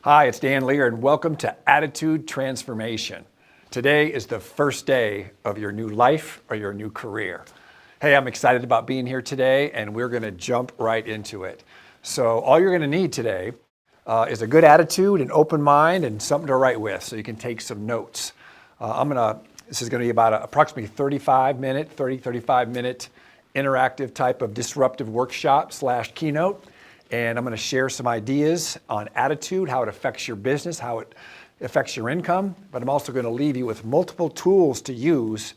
Hi, it's Dan Lier, and welcome to Attitude Transformation. Today is the first day of your new life or your new career. Hey, I'm excited about being here today, and we're going to jump right into it. So all you're going to need today is a good attitude, an open mind, and something to write with so you can take some notes. This is going to be about approximately 35 minute interactive type of disruptive workshop / keynote. And I'm going to share some ideas on attitude, how it affects your business, how it affects your income. But I'm also going to leave you with multiple tools to use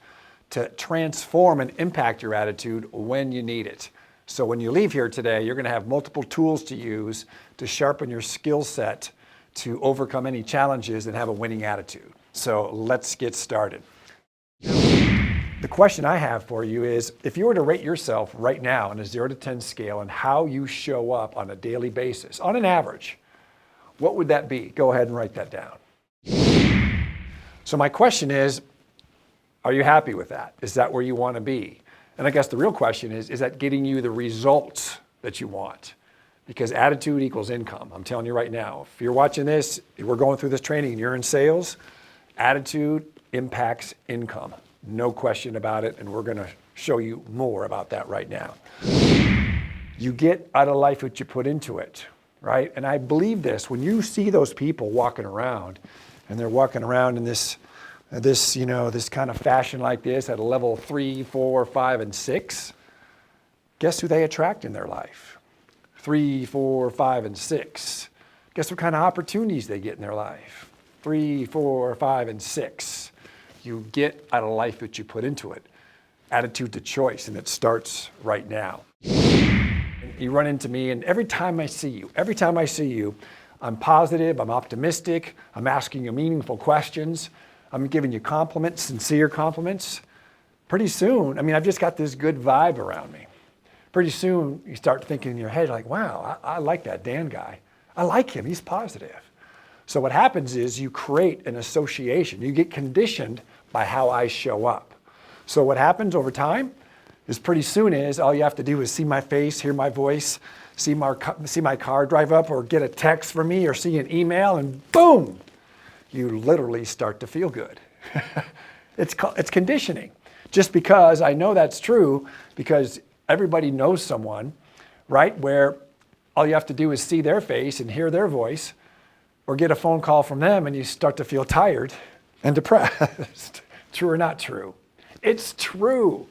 to transform and impact your attitude when you need it. So when you leave here today, you're going to have multiple tools to use to sharpen your skill set to overcome any challenges and have a winning attitude. So let's get started. The question I have for you is, if you were to rate yourself right now on a 0 to 10 scale and how you show up on a daily basis, on an average, what would that be? Go ahead and write that down. So my question is, are you happy with that? Is that where you want to be? And I guess the real question is that getting you the results that you want? Because attitude equals income. I'm telling you right now, if you're watching this, if we're going through this training and you're in sales, attitude impacts income. No question about it, and we're going to show you more about that right now. You get out of life what you put into it, right? And I believe this. When you see those people walking around, and they're walking around in this kind of fashion like this at a level 3, 4, 5, and 6, guess who they attract in their life? 3, 4, 5, and 6. Guess what kind of opportunities they get in their life? 3, 4, 5, and 6. You get out of life what you put into it. Attitude to choice, and it starts right now. You run into me, and every time I see you, I'm positive, I'm optimistic, I'm asking you meaningful questions, I'm giving you compliments, sincere compliments. Pretty soon, I've just got this good vibe around me. Pretty soon, you start thinking in your head like, wow, I like that Dan guy. I like him, he's positive. So what happens is you create an association. You get conditioned by how I show up. So what happens over time is pretty soon is all you have to do is see my face, hear my voice, see my car drive up, or get a text from me, or see an email, and boom, you literally start to feel good. It's conditioning. Just because I know that's true, because everybody knows someone, right, where all you have to do is see their face and hear their voice, or get a phone call from them and you start to feel tired and depressed. True or not true? It's true.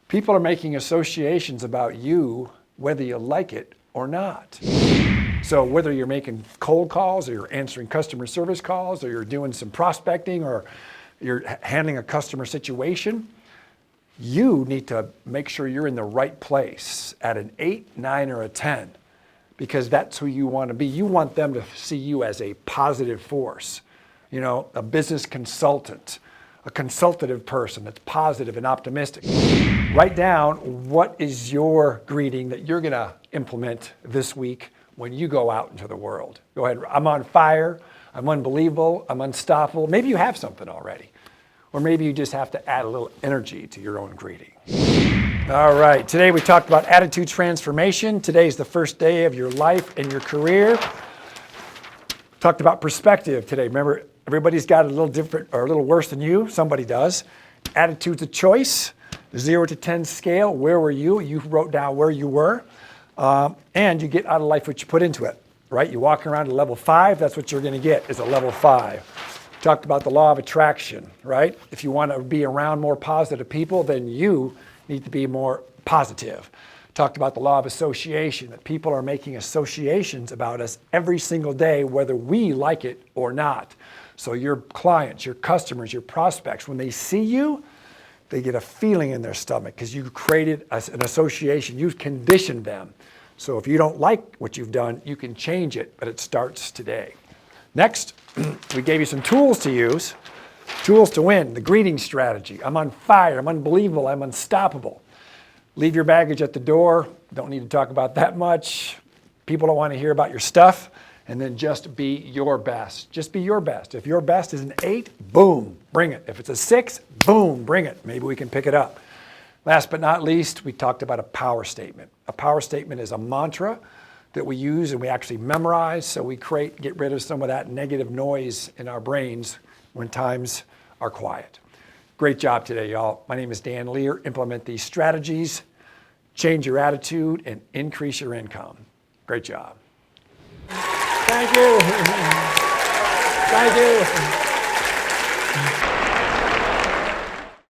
People are making associations about you whether you like it or not. So whether you're making cold calls, or you're answering customer service calls, or you're doing some prospecting, or you're handling a customer situation, you need to make sure you're in the right place at an 8, 9, or a 10. Because that's who you want to be. You want them to see you as a positive force, a business consultant, a consultative person that's positive and optimistic. Write down what is your greeting that you're going to implement this week when you go out into the world. Go ahead. I'm on fire. I'm unbelievable. I'm unstoppable. Maybe you have something already. Or maybe you just have to add a little energy to your own greeting. All right, today we talked about attitude transformation. Today is the first day of your life and your career. Talked about perspective today. Remember, everybody's got a little different or a little worse than you. Somebody does. Attitude to choice, the 0 to 10 scale. Where were you? You wrote down where you were. And you get out of life what you put into it, right? You walk around at level 5, that's what you're going to get, is a level 5. Talked about the law of attraction, right? If you want to be around more positive people, then you need to be more positive. Talked about the law of association, that people are making associations about us every single day, whether we like it or not. So your clients, your customers, your prospects, when they see you, they get a feeling in their stomach because you created an association. You've conditioned them. So if you don't like what you've done, you can change it, but it starts today. Next, we gave you some tools to use. Tools to win, the greeting strategy. I'm on fire, I'm unbelievable, I'm unstoppable. Leave your baggage at the door. Don't need to talk about that much. People don't want to hear about your stuff. And then just be your best. Just be your best. If your best is an 8, boom, bring it. If it's a 6, boom, bring it. Maybe we can pick it up. Last but not least, we talked about a power statement. A power statement is a mantra that we use and we actually memorize, so we get rid of some of that negative noise in our brains when times are quiet. Great job today, y'all. My name is Dan Lier. Implement these strategies, change your attitude, and increase your income. Great job. Thank you. Thank you.